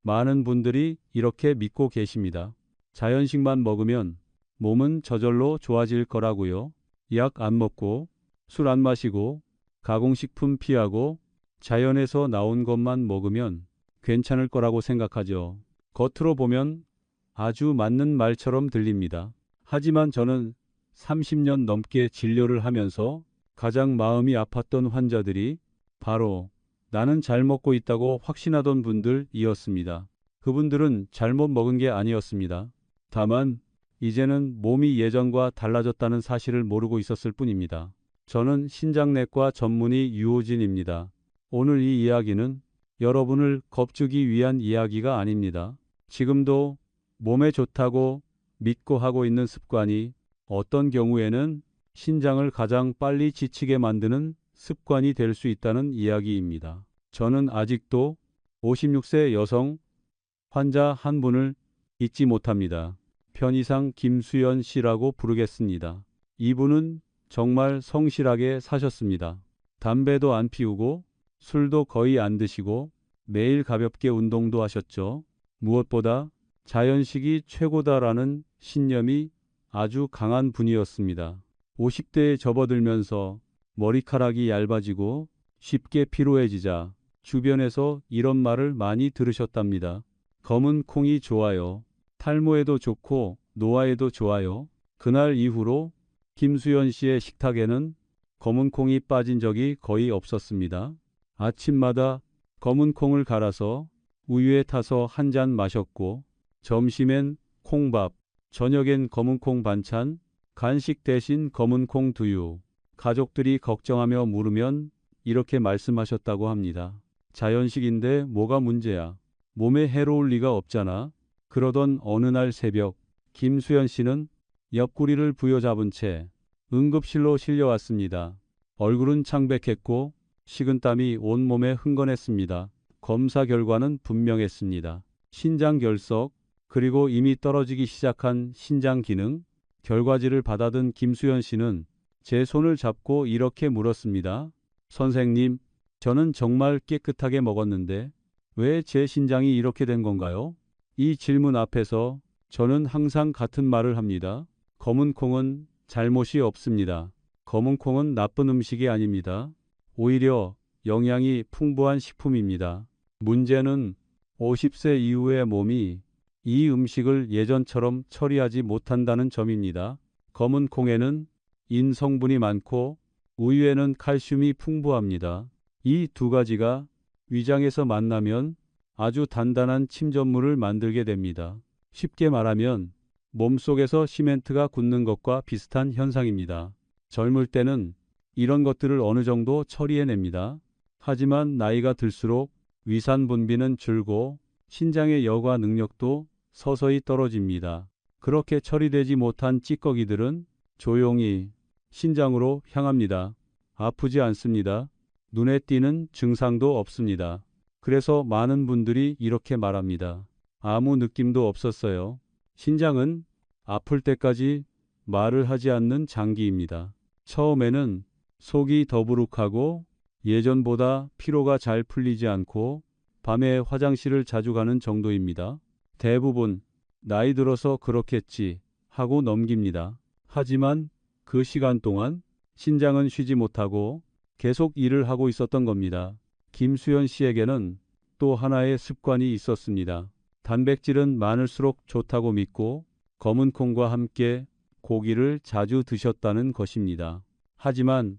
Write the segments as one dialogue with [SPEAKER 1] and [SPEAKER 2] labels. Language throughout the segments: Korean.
[SPEAKER 1] 많은 분들이 이렇게 믿고 계십니다. 자연식만 먹으면 몸은 저절로 좋아질 거라고요. 약 안 먹고, 술 안 마시고, 가공식품 피하고, 자연에서 나온 것만 먹으면 괜찮을 거라고 생각하죠. 겉으로 보면 아주 맞는 말처럼 들립니다. 하지만 저는 30년 넘게 진료를 하면서 가장 마음이 아팠던 환자들이 바로 나는 잘 먹고 있다고 확신하던 분들이었습니다. 그분들은 잘못 먹은 게 아니었습니다. 다만 이제는 몸이 예전과 달라졌다는 사실을 모르고 있었을 뿐입니다. 저는 신장내과 전문의 유호진입니다. 오늘 이 이야기는 여러분을 겁주기 위한 이야기가 아닙니다. 지금도 몸에 좋다고 믿고 하고 있는 습관이 어떤 경우에는 신장을 가장 빨리 지치게 만드는 습관이 될 수 있다는 이야기입니다. 저는 아직도 56세 여성 환자 한 분을 잊지 못합니다. 편의상 김수연 씨라고 부르겠습니다. 이분은 정말 성실하게 사셨습니다. 담배도 안 피우고 술도 거의 안 드시고 매일 가볍게 운동도 하셨죠. 무엇보다 자연식이 최고다라는 신념이 아주 강한 분이었습니다. 50대에 접어들면서 머리카락이 얇아지고 쉽게 피로해지자 주변에서 이런 말을 많이 들으셨답니다. 검은 콩이 좋아요. 탈모에도 좋고 노화에도 좋아요. 그날 이후로 김수연 씨의 식탁에는 검은 콩이 빠진 적이 거의 없었습니다. 아침마다 검은 콩을 갈아서 우유에 타서 한 잔 마셨고 점심엔 콩밥, 저녁엔 검은 콩 반찬, 간식 대신 검은 콩 두유. 가족들이 걱정하며 물으면 이렇게 말씀하셨다고 합니다. 자연식인데 뭐가 문제야? 몸에 해로울 리가 없잖아. 그러던 어느 날 새벽, 김수연 씨는 옆구리를 부여잡은 채 응급실로 실려왔습니다. 얼굴은 창백했고 식은땀이 온몸에 흥건했습니다. 검사 결과는 분명했습니다. 신장 결석, 그리고 이미 떨어지기 시작한 신장 기능. 결과지를 받아든 김수연 씨는 제 손을 잡고 이렇게 물었습니다. 선생님, 저는 정말 깨끗하게 먹었는데 왜 제 신장이 이렇게 된 건가요? 이 질문 앞에서 저는 항상 같은 말을 합니다. 검은 콩은 잘못이 없습니다. 검은 콩은 나쁜 음식이 아닙니다. 오히려 영양이 풍부한 식품입니다. 문제는 50세 이후의 몸이 이 음식을 예전처럼 처리하지 못한다는 점입니다. 검은 콩에는 인 성분이 많고 우유에는 칼슘이 풍부합니다. 이 두 가지가 위장에서 만나면 아주 단단한 침전물을 만들게 됩니다. 쉽게 말하면 몸속에서 시멘트가 굳는 것과 비슷한 현상입니다. 젊을 때는 이런 것들을 어느 정도 처리해냅니다. 하지만 나이가 들수록 위산 분비는 줄고 신장의 여과 능력도 서서히 떨어집니다. 그렇게 처리되지 못한 찌꺼기들은 조용히 신장으로 향합니다. 아프지 않습니다. 눈에 띄는 증상도 없습니다. 그래서 많은 분들이 이렇게 말합니다. 아무 느낌도 없었어요. 신장은 아플 때까지 말을 하지 않는 장기입니다. 처음에는 속이 더부룩하고 예전보다 피로가 잘 풀리지 않고 밤에 화장실을 자주 가는 정도입니다. 대부분 나이 들어서 그렇겠지 하고 넘깁니다. 하지만 그 시간 동안 신장은 쉬지 못하고 계속 일을 하고 있었던 겁니다. 김수연 씨에게는 또 하나의 습관이 있었습니다. 단백질은 많을수록 좋다고 믿고 검은 콩과 함께 고기를 자주 드셨다는 것입니다. 하지만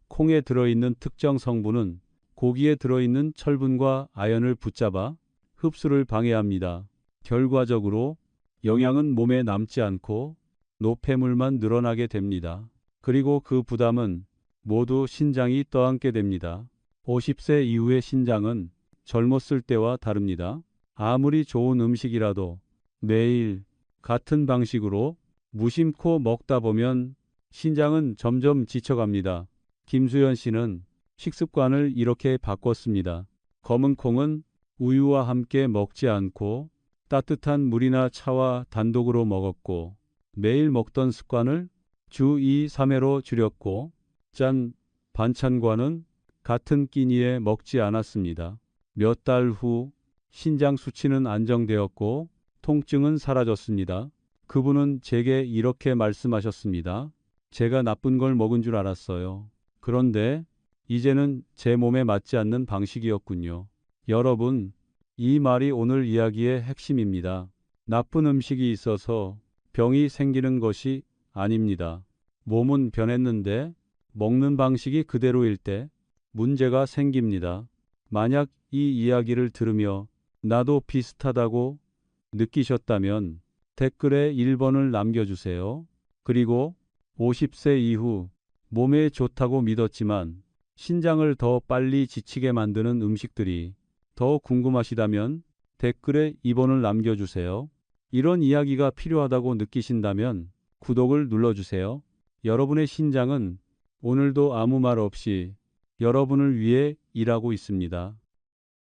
[SPEAKER 1] 콩에 들어있는 특정 성분은 고기에 들어있는 철분과 아연을 붙잡아 흡수를 방해합니다. 결과적으로 영양은 몸에 남지 않고 노폐물만 늘어나게 됩니다. 그리고 그 부담은 모두 신장이 떠안게 됩니다. 50세 이후의 신장은 젊었을 때와 다릅니다. 아무리 좋은 음식이라도 매일 같은 방식으로 무심코 먹다 보면 신장은 점점 지쳐갑니다. 김수연 씨는 식습관을 이렇게 바꿨습니다. 검은 콩은 우유와 함께 먹지 않고 따뜻한 물이나 차와 단독으로 먹었고 매일 먹던 습관을 주 2, 3회로 줄였고 짠 반찬과는 같은 끼니에 먹지 않았습니다. 몇 달 후 신장 수치는 안정되었고 통증은 사라졌습니다. 그분은 제게 이렇게 말씀하셨습니다. 제가 나쁜 걸 먹은 줄 알았어요. 그런데 이제는 제 몸에 맞지 않는 방식이었군요. 여러분, 이 말이 오늘 이야기의 핵심입니다. 나쁜 음식이 있어서 병이 생기는 것이 아닙니다. 몸은 변했는데 먹는 방식이 그대로일 때 문제가 생깁니다. 만약 이 이야기를 들으며 나도 비슷하다고 느끼셨다면 댓글에 1번을 남겨주세요. 그리고 50세 이후 몸에 좋다고 믿었지만 신장을 더 빨리 지치게 만드는 음식들이 더 궁금하시다면 댓글에 2번을 남겨주세요. 이런 이야기가 필요하다고 느끼신다면 구독을 눌러주세요. 여러분의 신장은 오늘도 아무 말 없이 여러분을 위해 일하고 있습니다.